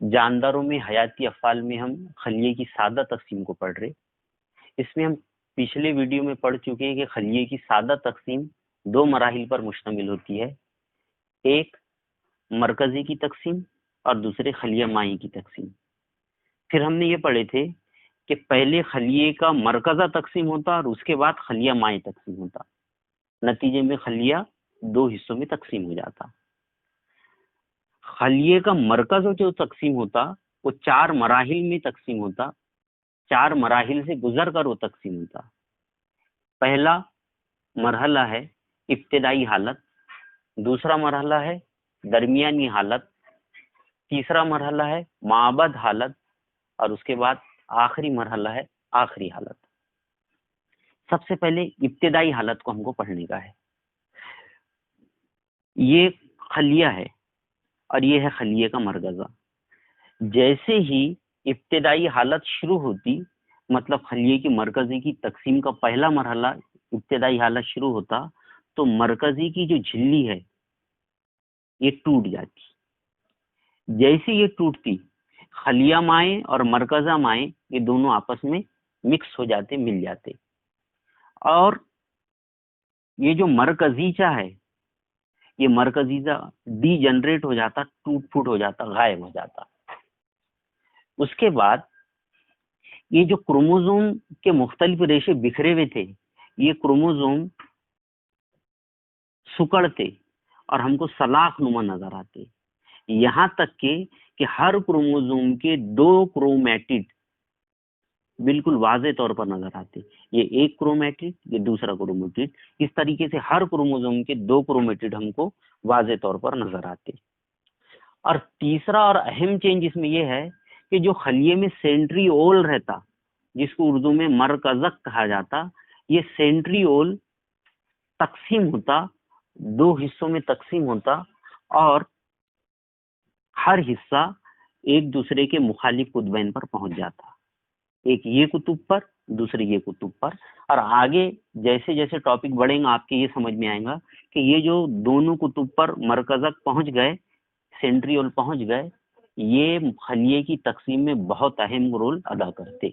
جانداروں میں حیاتی افعال میں ہم خلیے کی سادہ تقسیم کو پڑھ رہے. اس میں ہم پچھلے ویڈیو میں پڑھ چکے ہیں کہ خلیے کی سادہ تقسیم دو مراحل پر مشتمل ہوتی ہے. ایک مرکزی کی تقسیم اور دوسرے خلیہ مائع کی تقسیم. پھر ہم نے یہ پڑھے تھے کہ پہلے خلیے کا مرکزہ تقسیم ہوتا اور اس کے بعد خلیہ مائع تقسیم ہوتا. نتیجے میں خلیہ دو حصوں میں تقسیم ہو جاتا. خلیے کا مرکز جو تقسیم ہوتا وہ چار مراحل میں تقسیم ہوتا. چار مراحل سے گزر کر وہ تقسیم ہوتا. پہلا مرحلہ ہے ابتدائی حالت، دوسرا مرحلہ ہے درمیانی حالت، تیسرا مرحلہ ہے مابعد حالت اور اس کے بعد آخری مرحلہ ہے آخری حالت. سب سے پہلے ابتدائی حالت کو ہم کو پڑھنے کا ہے. یہ خلیہ ہے اور یہ ہے خلیے کا مرکزہ. جیسے ہی ابتدائی حالت شروع ہوتی، مطلب خلیے کی مرکزی کی تقسیم کا پہلا مرحلہ ابتدائی حالت شروع ہوتا، تو مرکزی کی جو جھلی ہے یہ ٹوٹ جاتی. جیسے یہ ٹوٹتی، خلیہ مائع اور مرکزہ مائع یہ دونوں آپس میں مکس ہو جاتے، مل جاتے، اور یہ جو مرکزیچہ ہے یہ مرکزیچہ ڈی جنریٹ ہو جاتا، ٹوٹ پھوٹ ہو جاتا، غائب ہو جاتا. اس کے بعد یہ جو کروموزوم کے مختلف ریشے بکھرے ہوئے تھے، یہ کروموزوم سکڑتے اور ہم کو سلاخ نما نظر آتے. یہاں تک کہ ہر کروموزوم کے دو کرومیٹڈ بالکل واضح طور پر نظر آتے. یہ ایک کرومیٹڈ، یہ دوسرا کرومیٹڈ. اس طریقے سے ہر کروموزوم کے دو کرومیٹڈ ہم کو واضح طور پر نظر آتے. اور تیسرا اور اہم چینج اس میں یہ ہے کہ جو خلیے میں سینٹری اول رہتا، جس کو اردو میں مرکزک کہا جاتا، یہ سینٹری اول تقسیم ہوتا، دو حصوں میں تقسیم ہوتا، اور ہر حصہ ایک دوسرے کے مخالف قطبین پر پہنچ جاتا. ایک یہ قطب پر، دوسرے یہ قطب پر. اور آگے جیسے جیسے ٹاپک بڑھیں گا آپ کے یہ سمجھ میں آئے گا کہ یہ جو دونوں قطب پر مرکزک پہنچ گئے، سینٹری اول پہنچ گئے، یہ خلیے کی تقسیم میں بہت اہم رول ادا کرتے.